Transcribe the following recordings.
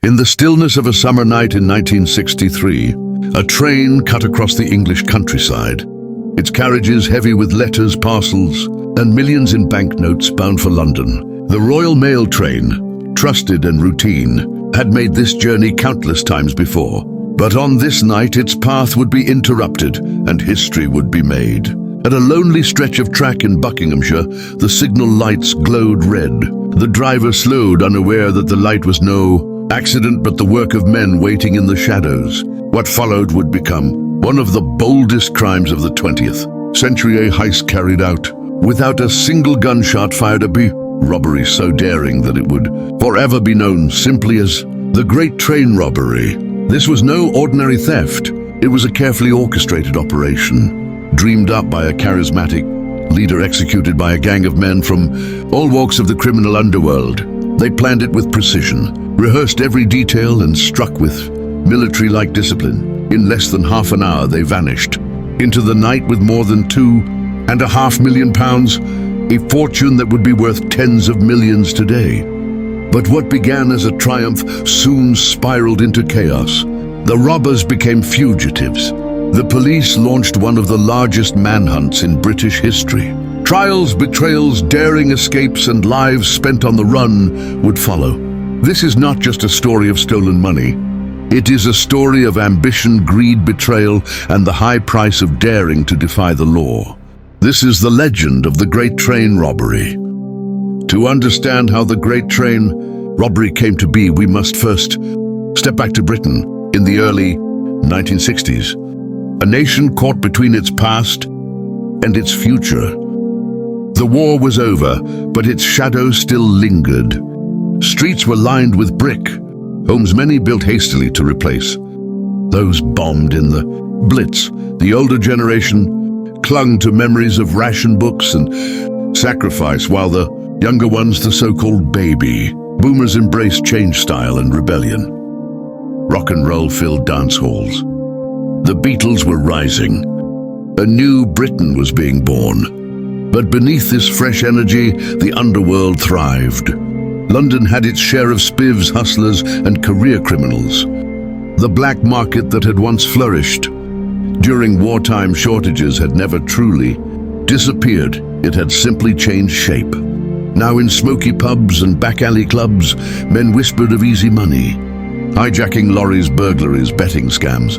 In the stillness of a summer night in 1963, a train cut across the English countryside. Its carriages heavy with letters, parcels, and millions in banknotes bound for London. The Royal Mail train, trusted and routine, had made this journey countless times before. But on this night, its path would be interrupted and history would be made. At a lonely stretch of track in Buckinghamshire, the signal lights glowed red. The driver slowed, unaware that the light was no accident but the work of men waiting in the shadows. What followed would become one of the boldest crimes of the 20th century, a heist carried out without a single gunshot fired, a robbery so daring that it would forever be known simply as the Great Train Robbery. This was no ordinary theft. It was a carefully orchestrated operation, dreamed up by a charismatic leader, executed by a gang of men from all walks of the criminal underworld. They planned it with precision, rehearsed every detail, and struck with military-like discipline. In less than half an hour, they vanished into the night with more than £2.5 million, a fortune that would be worth tens of millions today. But what began as a triumph soon spiraled into chaos. The robbers became fugitives. The police launched one of the largest manhunts in British history. Trials, betrayals, daring escapes, and lives spent on the run would follow. This is not just a story of stolen money. It is a story of ambition, greed, betrayal, and the high price of daring to defy the law. This is the legend of the Great Train Robbery. To understand how the Great Train Robbery came to be, we must first step back to Britain in the early 1960s, a nation caught between its past and its future. The war was over, but its shadow still lingered. Streets were lined with brick, homes many built hastily to replace those bombed in the Blitz. The older generation clung to memories of ration books and sacrifice, while the younger ones, the so-called baby boomers, embraced change, style, and rebellion. Rock and roll filled dance halls. The Beatles were rising. A new Britain was being born. But beneath this fresh energy, the underworld thrived. London had its share of spivs, hustlers, and career criminals. The black market that had once flourished during wartime shortages had never truly disappeared. It had simply changed shape. Now in smoky pubs and back-alley clubs, men whispered of easy money, hijacking lorries, burglaries, betting scams.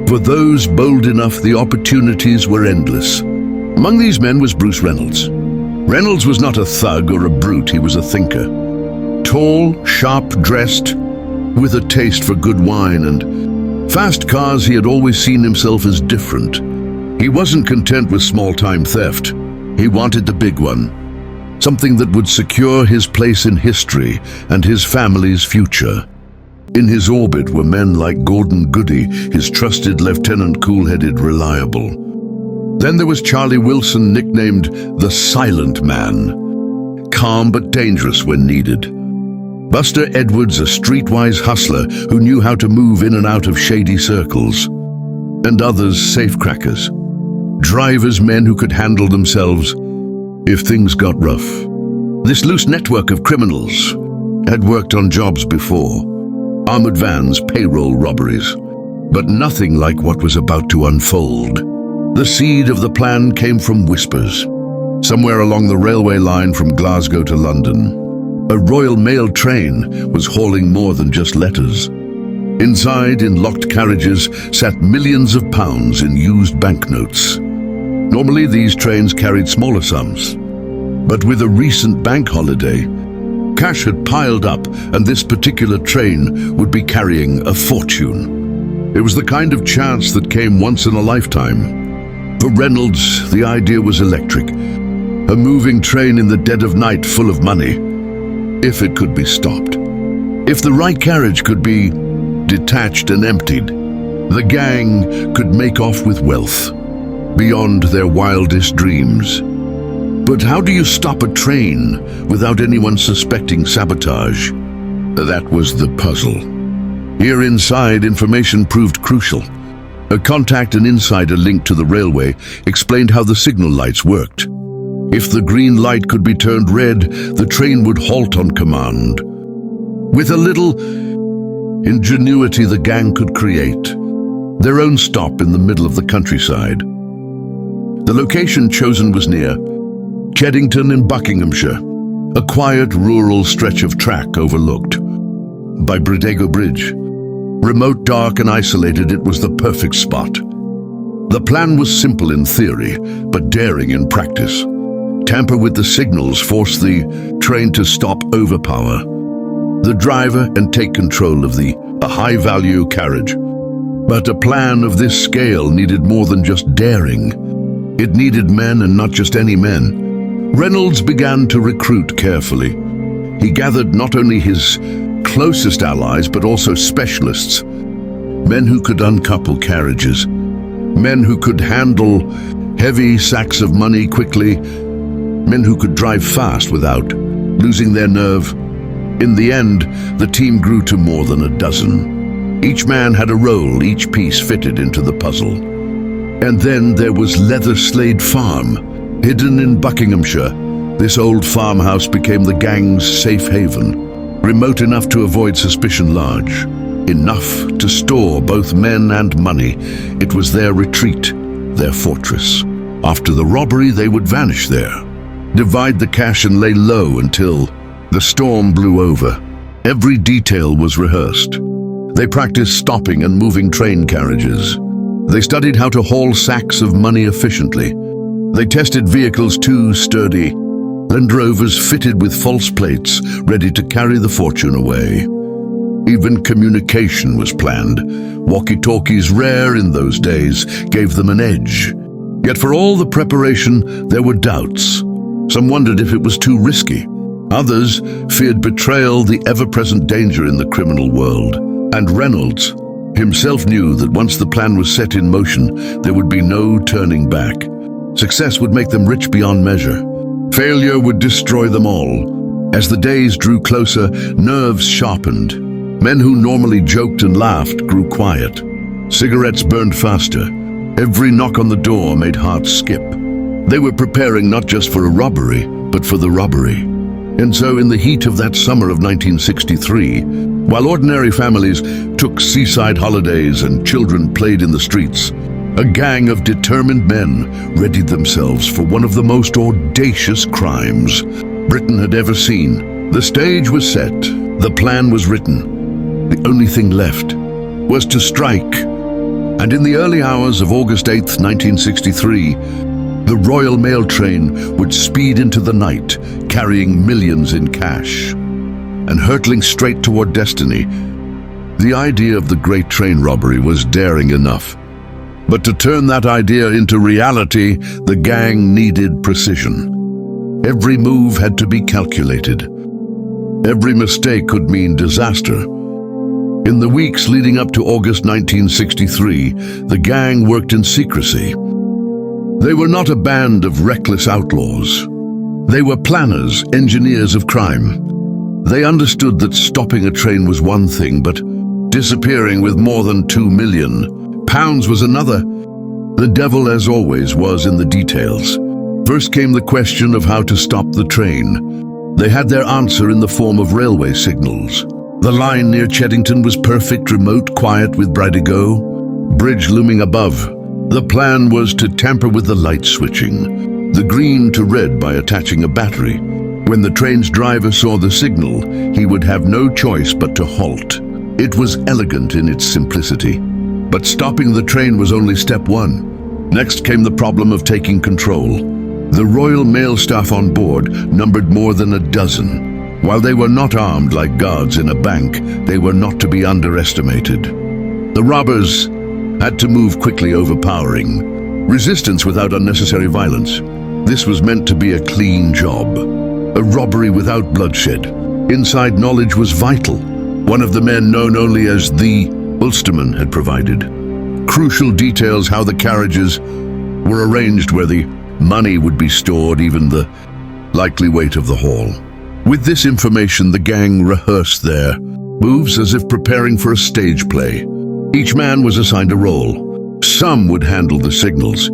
For those bold enough, the opportunities were endless. Among these men was Bruce Reynolds. Reynolds was not a thug or a brute, he was a thinker. Tall, sharp-dressed, with a taste for good wine and fast cars, he had always seen himself as different. He wasn't content with small-time theft. He wanted the big one, something that would secure his place in history and his family's future. In his orbit were men like Gordon Goody, his trusted lieutenant, cool-headed, reliable. Then there was Charlie Wilson, nicknamed the Silent Man, calm but dangerous when needed. Buster Edwards, a streetwise hustler who knew how to move in and out of shady circles. And others, safecrackers, drivers, men who could handle themselves if things got rough. This loose network of criminals had worked on jobs before. Armored vans, payroll robberies, but nothing like what was about to unfold. The seed of the plan came from whispers. Somewhere along the railway line from Glasgow to London, a Royal Mail train was hauling more than just letters. Inside, in locked carriages, sat millions of pounds in used banknotes. Normally, these trains carried smaller sums, but with a recent bank holiday, cash had piled up, and this particular train would be carrying a fortune. It was the kind of chance that came once in a lifetime. For Reynolds, the idea was electric. A moving train in the dead of night full of money. If it could be stopped. If the right carriage could be detached and emptied, the gang could make off with wealth beyond their wildest dreams. But how do you stop a train without anyone suspecting sabotage? That was the puzzle. Here inside, information proved crucial. A contact and insider linked to the railway explained how the signal lights worked. If the green light could be turned red, the train would halt on command. With a little ingenuity the gang could create. Their own stop in the middle of the countryside. The location chosen was near Cheddington in Buckinghamshire, a quiet rural stretch of track overlooked by Bridego Bridge. Remote, dark and isolated, it was the perfect spot. The plan was simple in theory, but daring in practice. Tamper with the signals, force the train to stop, overpower the driver and take control of a high-value carriage. But a plan of this scale needed more than just daring. It needed men, and not just any men. Reynolds began to recruit carefully. He gathered not only his closest allies, but also specialists. Men who could uncouple carriages. Men who could handle heavy sacks of money quickly. Men who could drive fast without losing their nerve. In the end, the team grew to more than a dozen. Each man had a role, each piece fitted into the puzzle. And then there was Leatherslade Farm, hidden in Buckinghamshire. This old farmhouse became the gang's safe haven, remote enough to avoid suspicion, large enough to store both men and money. It was their retreat, their fortress. After the robbery, they would vanish there, divide the cash and lay low until the storm blew over. Every detail was rehearsed. They practiced stopping and moving train carriages. They studied how to haul sacks of money efficiently. They tested vehicles too sturdy, Land Rovers fitted with false plates, ready to carry the fortune away. Even communication was planned. Walkie-talkies, rare in those days, gave them an edge. Yet for all the preparation, there were doubts. Some wondered if it was too risky. Others feared betrayal, the ever-present danger in the criminal world. And Reynolds himself knew that once the plan was set in motion, there would be no turning back. Success would make them rich beyond measure. Failure would destroy them all. As the days drew closer, nerves sharpened. Men who normally joked and laughed grew quiet. Cigarettes burned faster. Every knock on the door made hearts skip. They were preparing not just for a robbery, but for the robbery. And so in the heat of that summer of 1963, while ordinary families took seaside holidays and children played in the streets, a gang of determined men readied themselves for one of the most audacious crimes Britain had ever seen. The stage was set, the plan was written. The only thing left was to strike. And in the early hours of August 8th, 1963, the Royal Mail train would speed into the night, carrying millions in cash. And hurtling straight toward destiny, the idea of the Great Train Robbery was daring enough. But to turn that idea into reality, the gang needed precision. Every move had to be calculated. Every mistake could mean disaster. In the weeks leading up to August 1963, the gang worked in secrecy. They were not a band of reckless outlaws. They were planners, engineers of crime. They understood that stopping a train was one thing, but disappearing with more than £2 million was another. The devil, as always, was in the details. First came the question of how to stop the train. They had their answer in the form of railway signals. The line near Cheddington was perfect, remote, quiet, with Bridego Bridge looming above. The plan was to tamper with the light switching, the green to red by attaching a battery. When the train's driver saw the signal, he would have no choice but to halt. It was elegant in its simplicity. But stopping the train was only step one. Next came the problem of taking control. The Royal Mail staff on board numbered more than a dozen. While they were not armed like guards in a bank, they were not to be underestimated. The robbers had to move quickly, overpowering resistance without unnecessary violence. This was meant to be a clean job, a robbery without bloodshed. Inside knowledge was vital. One of the men, known only as the Ulsterman, had provided crucial details: how the carriages were arranged, where the money would be stored, even the likely weight of the haul. With this information, the gang rehearsed their moves as if preparing for a stage play. Each man was assigned a role. Some would handle the signals.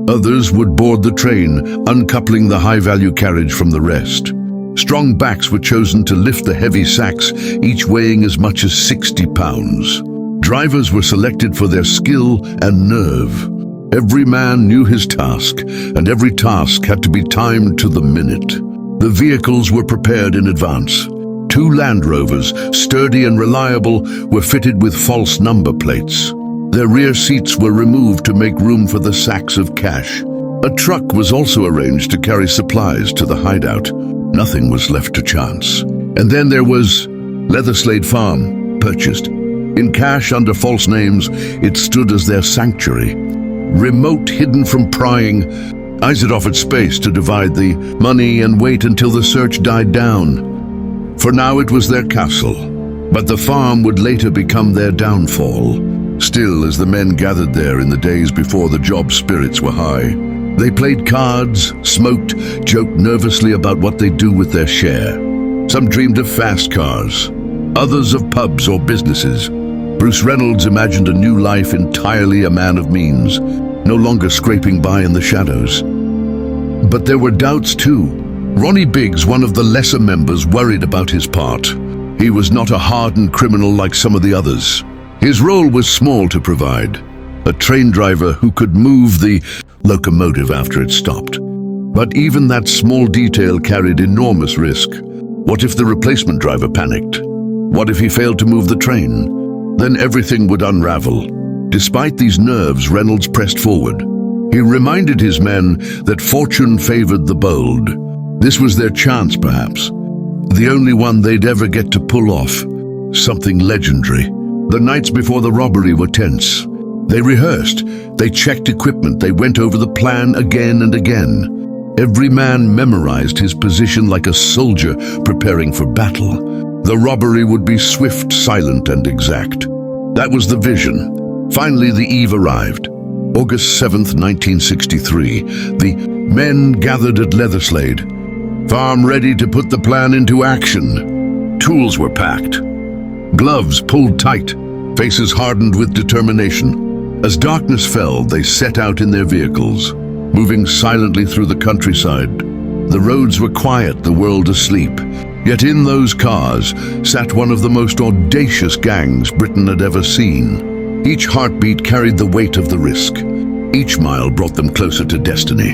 Others would board the train, uncoupling the high-value carriage from the rest. Strong backs were chosen to lift the heavy sacks, each weighing as much as 60 pounds. Drivers were selected for their skill and nerve. Every man knew his task, and every task had to be timed to the minute. The vehicles were prepared in advance. 2 Land Rovers, sturdy and reliable, were fitted with false number plates. Their rear seats were removed to make room for the sacks of cash. A truck was also arranged to carry supplies to the hideout. Nothing was left to chance. And then there was Leatherslade Farm, purchased. In cash under false names, it stood as their sanctuary. Remote, hidden from prying, eyes it offered space to divide the money and wait until the search died down. For now it was their castle, but the farm would later become their downfall. Still, as the men gathered there in the days before the job spirits were high, they played cards, smoked, joked nervously about what they'd do with their share. Some dreamed of fast cars, others of pubs or businesses. Bruce Reynolds imagined a new life, entirely a man of means, no longer scraping by in the shadows. But there were doubts too. Ronnie Biggs, one of the lesser members, worried about his part. He was not a hardened criminal like some of the others. His role was small to provide, a train driver who could move the locomotive after it stopped. But even that small detail carried enormous risk. What if the replacement driver panicked? What if he failed to move the train? Then everything would unravel. Despite these nerves, Reynolds pressed forward. He reminded his men that fortune favored the bold. This was their chance, perhaps. The only one they'd ever get to pull off. Something legendary. The nights before the robbery were tense. They rehearsed, they checked equipment, they went over the plan again and again. Every man memorized his position like a soldier preparing for battle. The robbery would be swift, silent, and exact. That was the vision. Finally, the eve arrived. August 7th, 1963. The men gathered at Leatherslade Farm, ready to put the plan into action. Tools were packed. Gloves pulled tight, faces hardened with determination. As darkness fell, they set out in their vehicles, moving silently through the countryside. The roads were quiet, the world asleep. Yet in those cars sat one of the most audacious gangs Britain had ever seen. Each heartbeat carried the weight of the risk. Each mile brought them closer to destiny.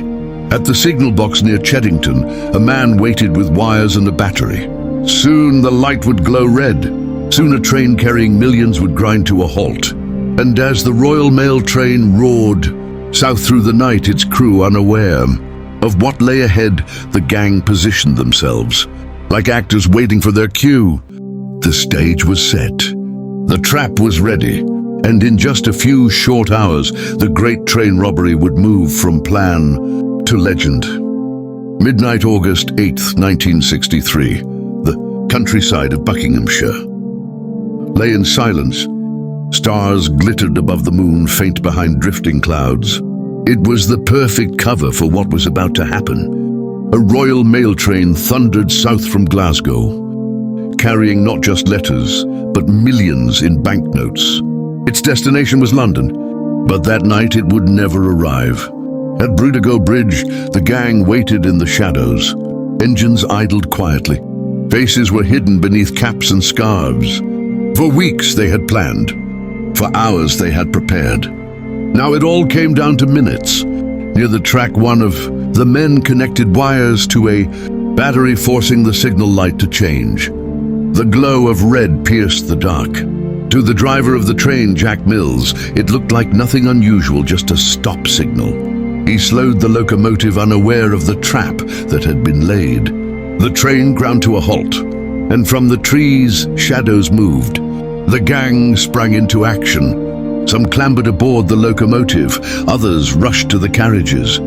At the signal box near Cheddington, a man waited with wires and a battery. Soon the light would glow red. Soon a train carrying millions would grind to a halt. And as the Royal Mail train roared south through the night, its crew unaware of what lay ahead, the gang positioned themselves, like actors waiting for their cue. The stage was set. The trap was ready. And in just a few short hours, the Great Train Robbery would move from plan to legend. Midnight, August 8th, 1963. The countryside of Buckinghamshire lay in silence. Stars glittered above the moon, faint behind drifting clouds. It was the perfect cover for what was about to happen. A Royal Mail train thundered south from Glasgow, carrying not just letters, but millions in banknotes. Its destination was London, but that night it would never arrive. At Brudigo Bridge, the gang waited in the shadows. Engines idled quietly. Faces were hidden beneath caps and scarves. For weeks they had planned. For hours they had prepared. Now it all came down to minutes. Near the track, one of the men connected wires to a battery, forcing the signal light to change. The glow of red pierced the dark. To the driver of the train, Jack Mills, it looked like nothing unusual, just a stop signal. He slowed the locomotive, unaware of the trap that had been laid. The train ground to a halt, and from the trees, shadows moved. The gang sprang into action. Some clambered aboard the locomotive, others rushed to the carriages.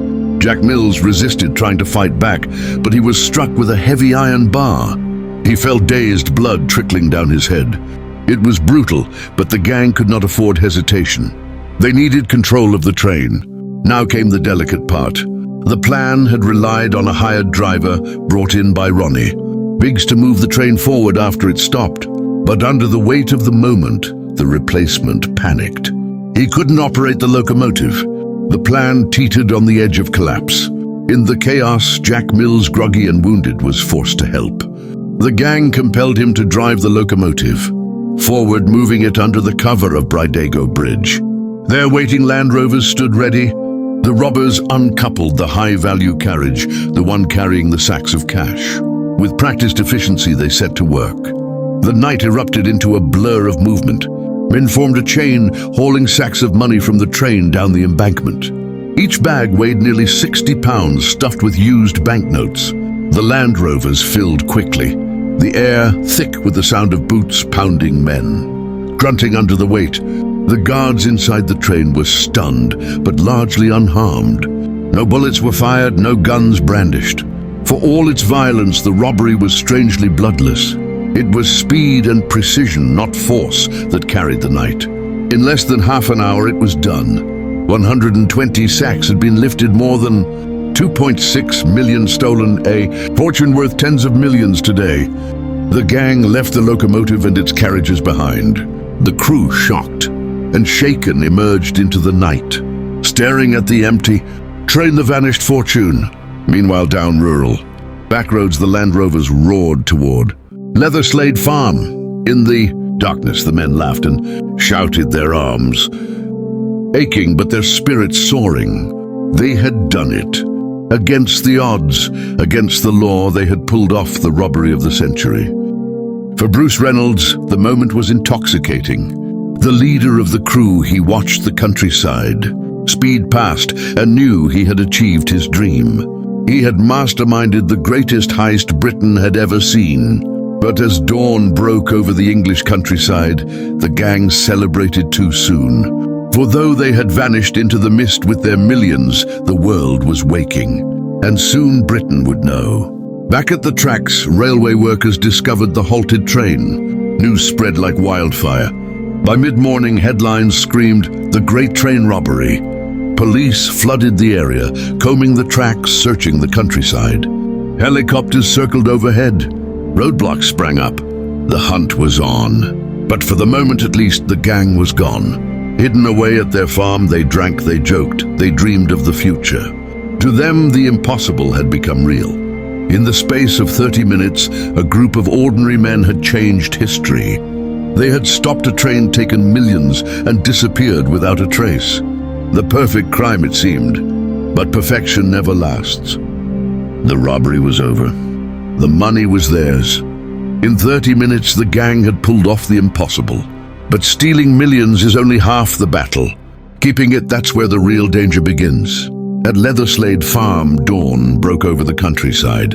Jack Mills resisted, trying to fight back, but he was struck with a heavy iron bar. He felt dazed, blood trickling down his head. It was brutal, but the gang could not afford hesitation. They needed control of the train. Now came the delicate part. The plan had relied on a hired driver brought in by Ronnie Biggs to move the train forward after it stopped. But under the weight of the moment, the replacement panicked. He couldn't operate the locomotive. The plan teetered on the edge of collapse. In the chaos, Jack Mills, groggy and wounded, was forced to help. The gang compelled him to drive the locomotive forward, moving it under the cover of Brydago Bridge. There, waiting Land Rovers stood ready. The robbers uncoupled the high-value carriage, the one carrying the sacks of cash. With practiced efficiency, they set to work. The night erupted into a blur of movement. Men formed a chain, hauling sacks of money from the train down the embankment. Each bag weighed nearly 60 pounds, stuffed with used banknotes. The Land Rovers filled quickly, the air thick with the sound of boots pounding men. Grunting under the weight, the guards inside the train were stunned, but largely unharmed. No bullets were fired, no guns brandished. For all its violence, the robbery was strangely bloodless. It was speed and precision, not force, that carried the night. In less than half an hour, it was done. 120 sacks had been lifted, more than 2.6 million stolen, a fortune worth tens of millions today. The gang left the locomotive and its carriages behind. The crew, shocked and shaken, emerged into the night, staring at the empty train, the vanished fortune. Meanwhile, down rural back roads, the Land Rovers roared toward Leatherslade Farm. In the darkness, the men laughed and shouted, their arms aching but their spirits soaring. They had done it. Against the odds, against the law, they had pulled off the robbery of the century. For Bruce Reynolds, the moment was intoxicating. The leader of the crew, he watched the countryside speed past and knew he had achieved his dream. He had masterminded the greatest heist Britain had ever seen. But as dawn broke over the English countryside, the gang celebrated too soon. For though they had vanished into the mist with their millions, the world was waking, and soon Britain would know. Back at the tracks, railway workers discovered the halted train. News spread like wildfire. By mid-morning, headlines screamed, "The Great Train Robbery." Police flooded the area, combing the tracks, searching the countryside. Helicopters circled overhead. Roadblocks sprang up. The hunt was on. But for the moment at least, the gang was gone. Hidden away at their farm, they drank, they joked, they dreamed of the future. To them, the impossible had become real. In the space of 30 minutes, a group of ordinary men had changed history. They had stopped a train, taken millions, and disappeared without a trace. The perfect crime, it seemed, but perfection never lasts. The robbery was over. The money was theirs. In 30 minutes, the gang had pulled off the impossible. But stealing millions is only half the battle. Keeping it, that's where the real danger begins. At Leatherslade Farm, dawn broke over the countryside.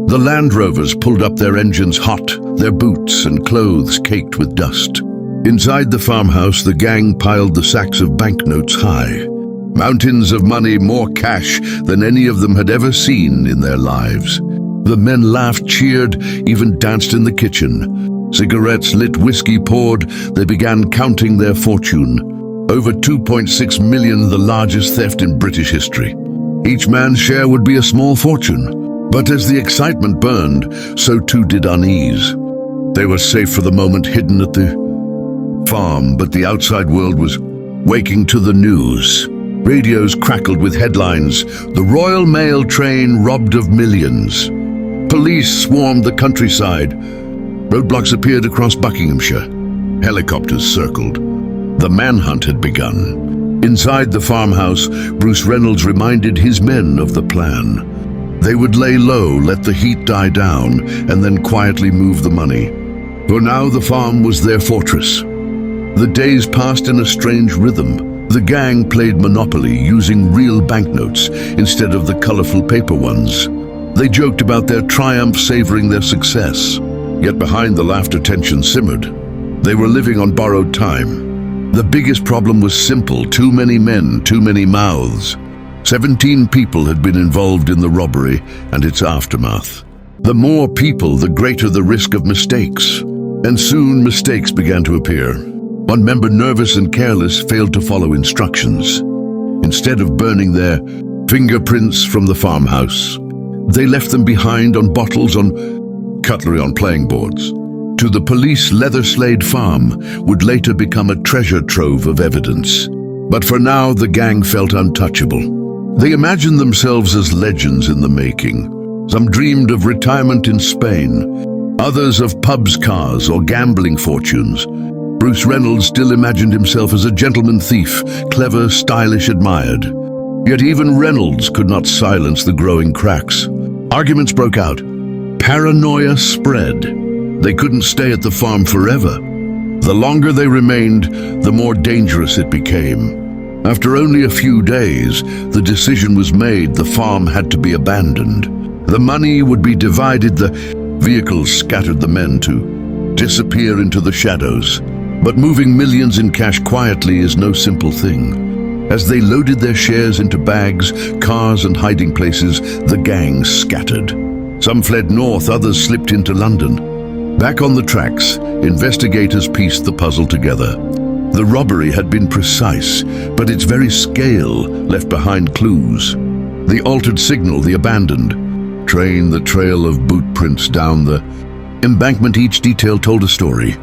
The Land Rovers pulled up their engines hot, their boots and clothes caked with dust. Inside the farmhouse, the gang piled the sacks of banknotes high. Mountains of money, more cash than any of them had ever seen in their lives. The men laughed, cheered, even danced in the kitchen. Cigarettes lit, whiskey poured, they began counting their fortune. Over 2.6 million, the largest theft in British history. Each man's share would be a small fortune. But as the excitement burned, so too did unease. They were safe for the moment, hidden at the farm, but the outside world was waking to the news. Radios crackled with headlines, "The Royal Mail train robbed of millions." Police swarmed the countryside. Roadblocks appeared across Buckinghamshire. Helicopters circled. The manhunt had begun. Inside the farmhouse, Bruce Reynolds reminded his men of the plan. They would lay low, let the heat die down, and then quietly move the money. For now, the farm was their fortress. The days passed in a strange rhythm. The gang played Monopoly, using real banknotes instead of the colorful paper ones. They joked about their triumph, savoring their success. Yet behind the laughter, tension simmered. They were living on borrowed time. The biggest problem was simple: too many men, too many mouths. 17 people had been involved in the robbery and its aftermath. The more people, the greater the risk of mistakes. And soon mistakes began to appear. One member, nervous and careless, failed to follow instructions. Instead of burning their fingerprints from the farmhouse, they left them behind on bottles, on cutlery, on playing boards. To the police, Leatherslade Farm would later become a treasure trove of evidence. But for now, the gang felt untouchable. They imagined themselves as legends in the making. Some dreamed of retirement in Spain, others of pubs, cars, or gambling fortunes. Bruce Reynolds still imagined himself as a gentleman thief, clever, stylish, admired. Yet even Reynolds could not silence the growing cracks. Arguments broke out. Paranoia spread. They couldn't stay at the farm forever. The longer they remained, the more dangerous it became. After only a few days, the decision was made the farm had to be abandoned. The money would be divided, the vehicles scattered, the men to disappear into the shadows. But moving millions in cash quietly is no simple thing. As they loaded their shares into bags, cars, and hiding places, the gang scattered. Some fled north, others slipped into London. Back on the tracks, investigators pieced the puzzle together. The robbery had been precise, but its very scale left behind clues. The altered signal, the abandoned train, the trail of boot prints down the embankment, each detail told a story.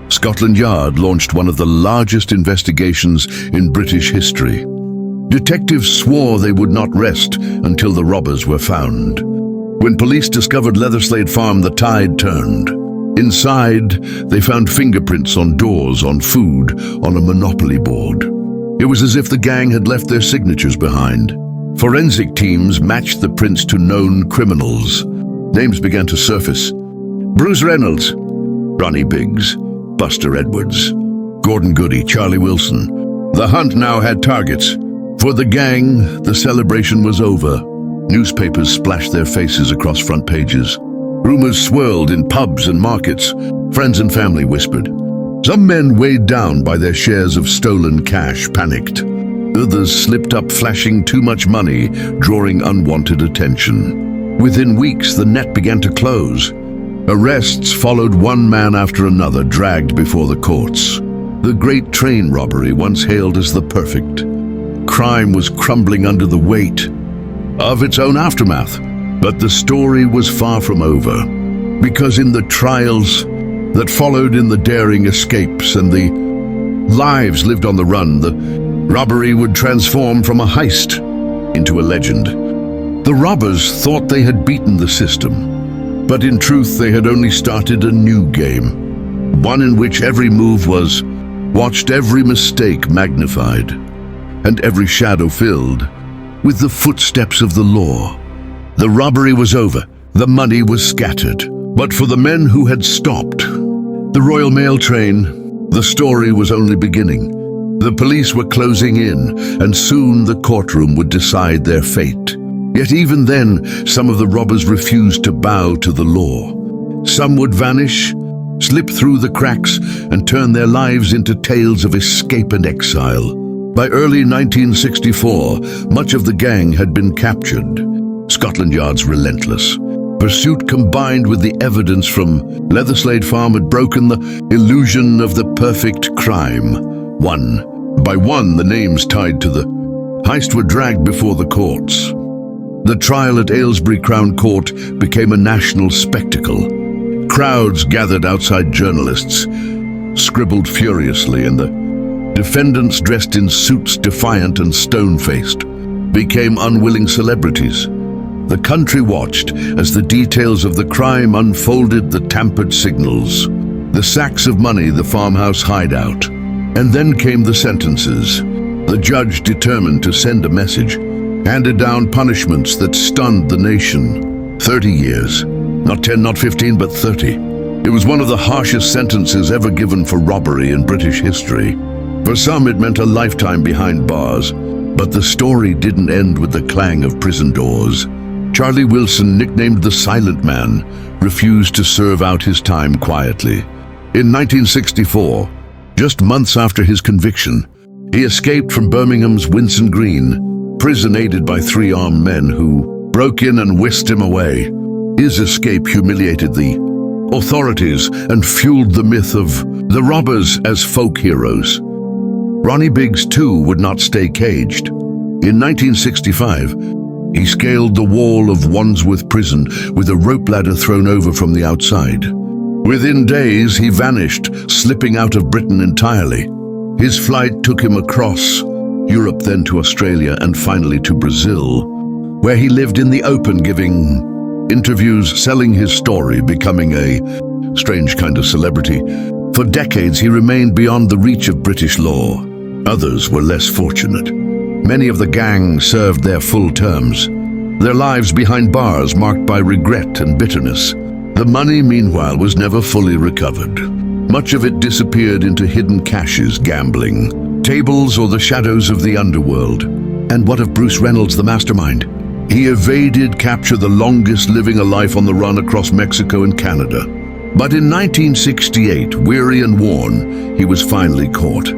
Scotland Yard launched one of the largest investigations in British history. Detectives swore they would not rest until the robbers were found. When police discovered Leatherslade Farm, the tide turned. Inside, they found fingerprints on doors, on food, on a Monopoly board. It was as if the gang had left their signatures behind. Forensic teams matched the prints to known criminals. Names began to surface. Bruce Reynolds, Ronnie Biggs, Buster Edwards, Gordon Goody, Charlie Wilson. The hunt now had targets. For the gang, the celebration was over. Newspapers splashed their faces across front pages. Rumors swirled in pubs and markets. Friends and family whispered. Some men, weighed down by their shares of stolen cash, panicked. Others slipped up, flashing too much money, drawing unwanted attention. Within weeks, the net began to close. Arrests followed, one man after another, dragged before the courts. The Great Train Robbery, once hailed as the perfect crime, was crumbling under the weight of its own aftermath. But the story was far from over, because in the trials that followed, in the daring escapes and the lives lived on the run, the robbery would transform from a heist into a legend. The robbers thought they had beaten the system, but in truth they had only started a new game, one in which every move was watched, every mistake magnified, and every shadow filled with the footsteps of the law. The robbery was over, the money was scattered, but for the men who had stopped the Royal Mail train, the story was only beginning. The police were closing in, and soon the courtroom would decide their fate. Yet even then, some of the robbers refused to bow to the law. Some would vanish, slip through the cracks, and turn their lives into tales of escape and exile. By early 1964, much of the gang had been captured. Scotland Yard's relentless pursuit, combined with the evidence from Leatherslade Farm, had broken the illusion of the perfect crime. One by one, the names tied to the heist were dragged before the courts. The trial at Aylesbury Crown Court became a national spectacle. Crowds gathered outside, journalists scribbled furiously, and the defendants, dressed in suits, defiant and stone-faced, became unwilling celebrities. The country watched as the details of the crime unfolded, the tampered signals, the sacks of money, the farmhouse hideout. And then came the sentences. The judge, determined to send a message, handed down punishments that stunned the nation. 30 years. Not 10, not 15, but 30. It was one of the harshest sentences ever given for robbery in British history. For some, it meant a lifetime behind bars. But the story didn't end with the clang of prison doors. Charlie Wilson, nicknamed the Silent Man, refused to serve out his time quietly. In 1964, just months after his conviction, he escaped from Birmingham's Winson Green prison, aided by 3 armed men who broke in and whisked him away. His escape humiliated the authorities and fueled the myth of the robbers as folk heroes. Ronnie Biggs, too, would not stay caged. In 1965, he scaled the wall of Wandsworth Prison with a rope ladder thrown over from the outside. Within days, he vanished, slipping out of Britain entirely. His flight took him across Europe, then to Australia, and finally to Brazil, where he lived in the open, giving interviews, selling his story, becoming a strange kind of celebrity. For decades, he remained beyond the reach of British law. Others were less fortunate. Many of the gang served their full terms, their lives behind bars marked by regret and bitterness. The money, meanwhile, was never fully recovered. Much of it disappeared into hidden caches, gambling, tables, or the shadows of the underworld. And what of Bruce Reynolds, the mastermind? He evaded capture, the longest living a life on the run across Mexico and Canada. But in 1968, weary and worn, he was finally caught.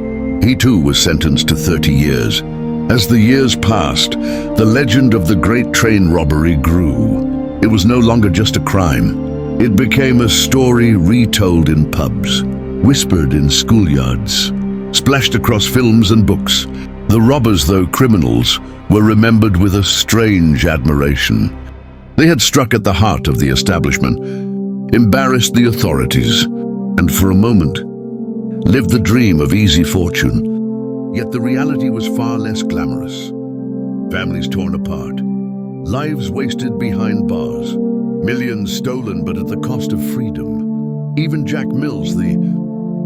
He too was sentenced to 30 years. As the years passed, the legend of the Great Train Robbery grew. It was no longer just a crime. It became a story retold in pubs, whispered in schoolyards, splashed across films and books. The robbers, though criminals, were remembered with a strange admiration. They had struck at the heart of the establishment, embarrassed the authorities, and for a moment, lived the dream of easy fortune. Yet the reality was far less glamorous. Families torn apart, lives wasted behind bars, millions stolen but at the cost of freedom. Even Jack Mills, the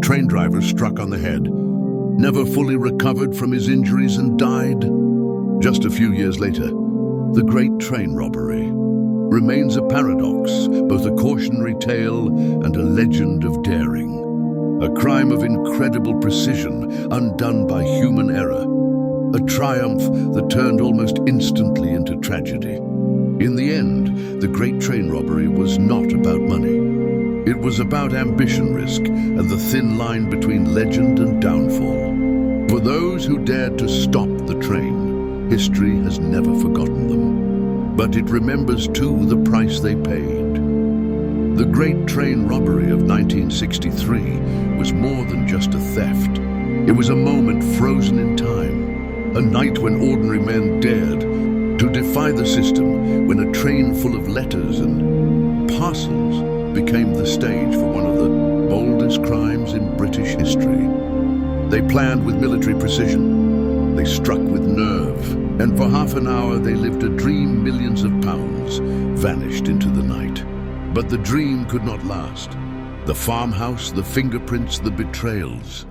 train driver struck on the head, never fully recovered from his injuries and died. Just a few years later, the Great Train Robbery remains a paradox, both a cautionary tale and a legend of daring. A crime of incredible precision, undone by human error. A triumph that turned almost instantly into tragedy. In the end, the Great Train Robbery was not about money. It was about ambition, risk, and the thin line between legend and downfall. For those who dared to stop the train, history has never forgotten them. But it remembers too the price they paid. The Great Train Robbery of 1963 was more than just a theft. It was a moment frozen in time, a night when ordinary men dared to defy the system, when a train full of letters and parcels became the stage for one of the boldest crimes in British history. They planned with military precision, they struck with nerve, and for half an hour they lived a dream. Millions of pounds vanished into the night. But the dream could not last. The farmhouse, the fingerprints, the betrayals.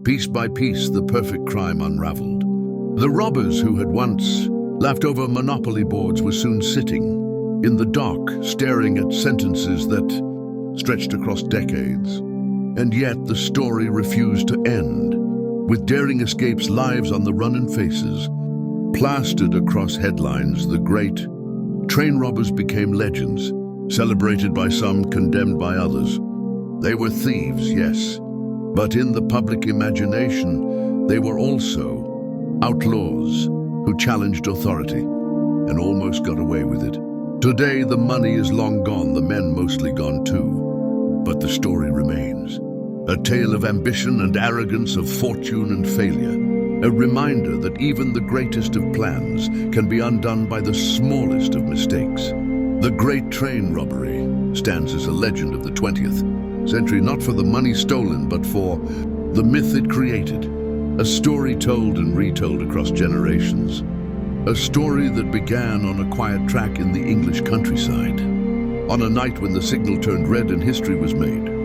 Piece by piece, the perfect crime unraveled. The robbers who had once laughed over monopoly boards were soon sitting in the dock, staring at sentences that stretched across decades. And yet the story refused to end. With daring escapes, lives on the run, and faces plastered across headlines, the Great Train Robbers became legends, celebrated by some, condemned by others. They were thieves, yes, but in the public imagination, they were also outlaws who challenged authority and almost got away with it. Today, the money is long gone, the men mostly gone too, but the story remains. A tale of ambition and arrogance, of fortune and failure. A reminder that even the greatest of plans can be undone by the smallest of mistakes. The Great Train Robbery stands as a legend of the 20th century, not for the money stolen, but for the myth it created. A story told and retold across generations. A story that began on a quiet track in the English countryside, on a night when the signal turned red and history was made.